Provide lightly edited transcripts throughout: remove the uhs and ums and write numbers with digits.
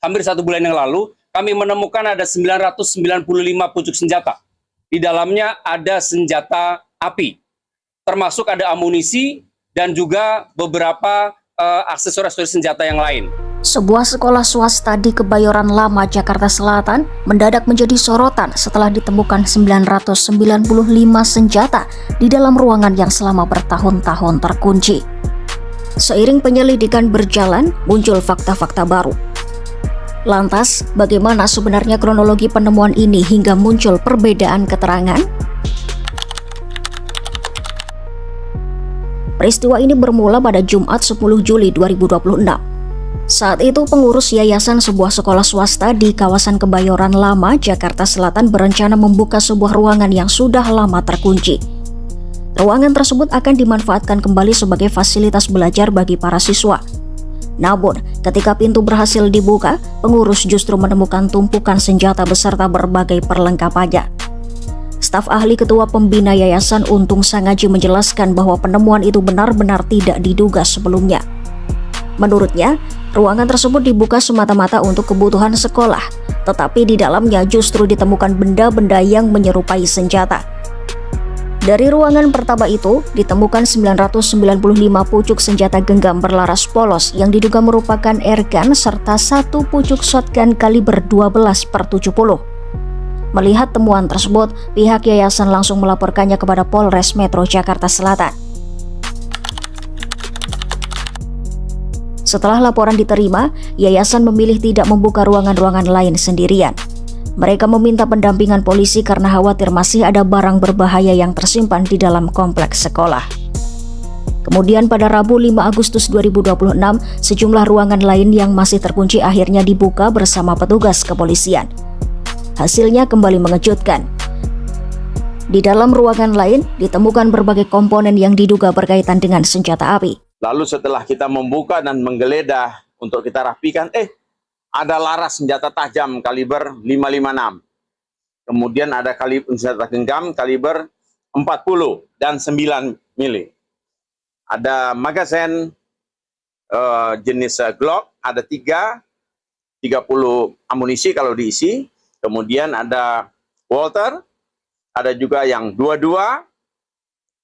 hampir 1 bulan yang lalu, kami menemukan ada 995 pucuk senjata. Di dalamnya ada senjata api, termasuk ada amunisi dan juga beberapa aksesoris senjata yang lain. Sebuah sekolah swasta di Kebayoran Lama, Jakarta Selatan mendadak menjadi sorotan setelah ditemukan 995 senjata di dalam ruangan yang selama bertahun-tahun terkunci. Seiring penyelidikan berjalan, muncul fakta-fakta baru. Lantas, bagaimana sebenarnya kronologi penemuan ini hingga muncul perbedaan keterangan? Peristiwa ini bermula pada Jumat 10 Juli 2026. Saat itu pengurus yayasan sebuah sekolah swasta di kawasan Kebayoran Lama, Jakarta Selatan berencana membuka sebuah ruangan yang sudah lama terkunci. Ruangan tersebut akan dimanfaatkan kembali sebagai fasilitas belajar bagi para siswa. Namun, ketika pintu berhasil dibuka, pengurus justru menemukan tumpukan senjata beserta berbagai perlengkapannya. Staf ahli Ketua Pembina Yayasan Untung Sangaji menjelaskan bahwa penemuan itu benar-benar tidak diduga sebelumnya. Menurutnya, ruangan tersebut dibuka semata-mata untuk kebutuhan sekolah, tetapi di dalamnya justru ditemukan benda-benda yang menyerupai senjata. Dari ruangan pertama itu, ditemukan 995 pucuk senjata genggam berlaras polos yang diduga merupakan airgun serta 1 pucuk shotgun kaliber 12/70. Melihat temuan tersebut, pihak yayasan langsung melaporkannya kepada Polres Metro Jakarta Selatan. Setelah laporan diterima, yayasan memilih tidak membuka ruangan-ruangan lain sendirian. Mereka meminta pendampingan polisi karena khawatir masih ada barang berbahaya yang tersimpan di dalam kompleks sekolah. Kemudian pada Rabu 5 Agustus 2026, sejumlah ruangan lain yang masih terkunci akhirnya dibuka bersama petugas kepolisian. Hasilnya kembali mengejutkan. Di dalam ruangan lain ditemukan berbagai komponen yang diduga berkaitan dengan senjata api. Lalu setelah kita membuka dan menggeledah untuk kita rapikan, ada laras senjata tajam kaliber 556. Kemudian ada senjata genggam kaliber 40 dan 9 mili. Ada magazen jenis Glock, ada 30 amunisi kalau diisi. Kemudian ada Walter, ada juga yang 22.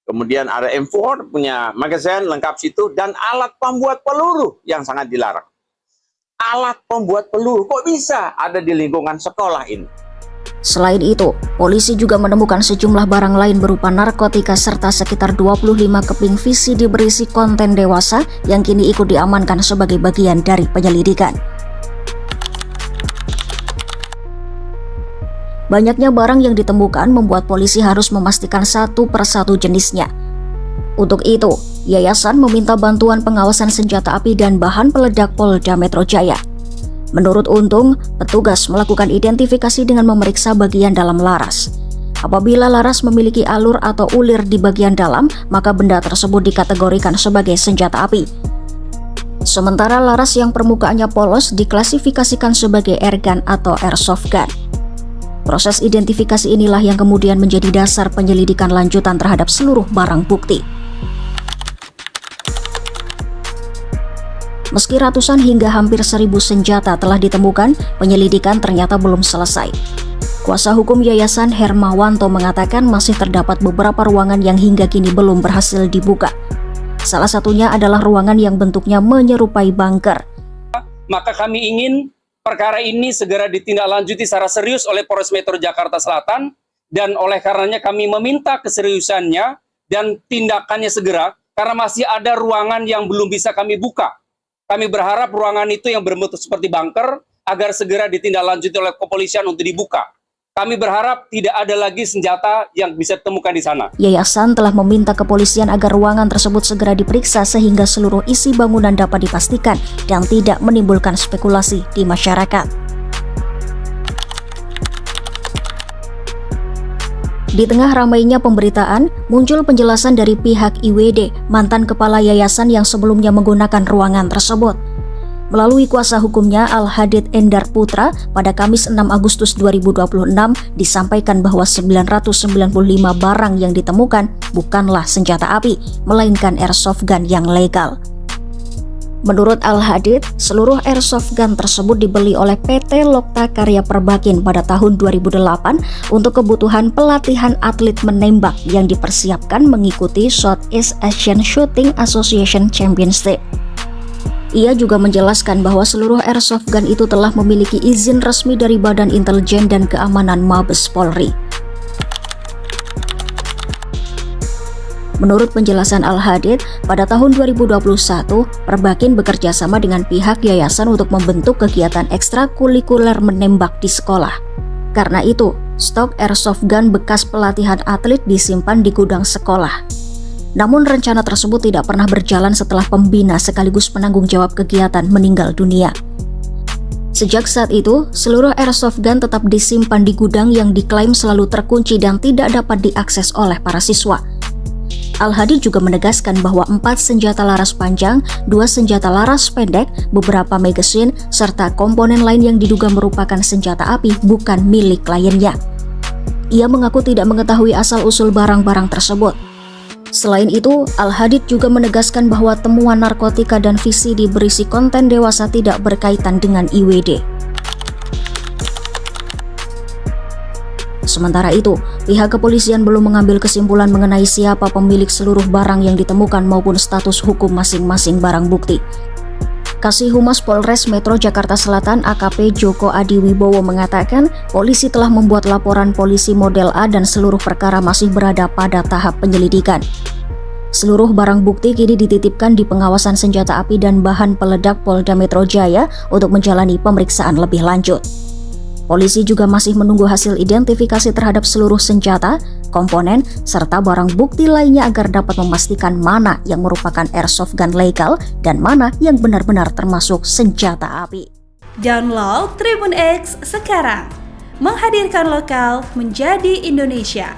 Kemudian ada M4 punya magazen lengkap situ dan alat pembuat peluru yang sangat dilarang. Alat pembuat peluru kok bisa ada di lingkungan sekolah ini? Selain itu, polisi juga menemukan sejumlah barang lain berupa narkotika serta sekitar 25 keping VCD berisi konten dewasa yang kini ikut diamankan sebagai bagian dari penyelidikan. Banyaknya barang yang ditemukan membuat polisi harus memastikan satu persatu jenisnya. Untuk itu, yayasan meminta bantuan pengawasan senjata api dan bahan peledak Polda Metro Jaya. Menurut Untung, petugas melakukan identifikasi dengan memeriksa bagian dalam laras. Apabila laras memiliki alur atau ulir di bagian dalam, maka benda tersebut dikategorikan sebagai senjata api. Sementara laras yang permukaannya polos diklasifikasikan sebagai airgun atau airsoft gun. Proses identifikasi inilah yang kemudian menjadi dasar penyelidikan lanjutan terhadap seluruh barang bukti. Meski ratusan hingga hampir 1.000 senjata telah ditemukan, penyelidikan ternyata belum selesai. Kuasa hukum Yayasan Hermawanto mengatakan masih terdapat beberapa ruangan yang hingga kini belum berhasil dibuka. Salah satunya adalah ruangan yang bentuknya menyerupai bunker. Maka kami ingin perkara ini segera ditindaklanjuti secara serius oleh Polres Metro Jakarta Selatan, dan oleh karenanya kami meminta keseriusannya dan tindakannya segera karena masih ada ruangan yang belum bisa kami buka. Kami berharap ruangan itu yang berbentuk seperti bunker agar segera ditindaklanjuti oleh kepolisian untuk dibuka. Kami berharap tidak ada lagi senjata yang bisa ditemukan di sana. Yayasan telah meminta kepolisian agar ruangan tersebut segera diperiksa sehingga seluruh isi bangunan dapat dipastikan dan tidak menimbulkan spekulasi di masyarakat. Di tengah ramainya pemberitaan, muncul penjelasan dari pihak IWD, mantan kepala yayasan yang sebelumnya menggunakan ruangan tersebut. Melalui kuasa hukumnya Al-Hadid Endar Putra, pada Kamis 6 Agustus 2026 disampaikan bahwa 995 barang yang ditemukan bukanlah senjata api, melainkan airsoft gun yang legal. Menurut Al-Hadid, seluruh airsoft gun tersebut dibeli oleh PT Lokta Karya Perbakin pada tahun 2008 untuk kebutuhan pelatihan atlet menembak yang dipersiapkan mengikuti Southeast Asian Shooting Association Championship. Ia juga menjelaskan bahwa seluruh airsoft gun itu telah memiliki izin resmi dari Badan Intelijen dan Keamanan Mabes Polri. Menurut penjelasan Al-Hadid, pada tahun 2021, Perbakin bekerja sama dengan pihak yayasan untuk membentuk kegiatan ekstrakurikuler menembak di sekolah. Karena itu, stok airsoft gun bekas pelatihan atlet disimpan di gudang sekolah. Namun rencana tersebut tidak pernah berjalan setelah pembina sekaligus penanggung jawab kegiatan meninggal dunia. Sejak saat itu, seluruh airsoft gun tetap disimpan di gudang yang diklaim selalu terkunci dan tidak dapat diakses oleh para siswa. Al-Hadid juga menegaskan bahwa 4 senjata laras panjang, 2 senjata laras pendek, beberapa magasin, serta komponen lain yang diduga merupakan senjata api bukan milik kliennya. Ia mengaku tidak mengetahui asal-usul barang-barang tersebut. Selain itu, Al-Hadid juga menegaskan bahwa temuan narkotika dan VCD berisi konten dewasa tidak berkaitan dengan IWD. Sementara itu, pihak kepolisian belum mengambil kesimpulan mengenai siapa pemilik seluruh barang yang ditemukan maupun status hukum masing-masing barang bukti. Kasih Humas Polres Metro Jakarta Selatan AKP Joko Adiwibowo mengatakan polisi telah membuat laporan polisi model A dan seluruh perkara masih berada pada tahap penyelidikan. Seluruh barang bukti kini dititipkan di pengawasan senjata api dan bahan peledak Polda Metro Jaya untuk menjalani pemeriksaan lebih lanjut. Polisi juga masih menunggu hasil identifikasi terhadap seluruh senjata, komponen, serta barang bukti lainnya agar dapat memastikan mana yang merupakan airsoft gun legal dan mana yang benar-benar termasuk senjata api. Download Tribun X sekarang, menghadirkan lokal menjadi Indonesia.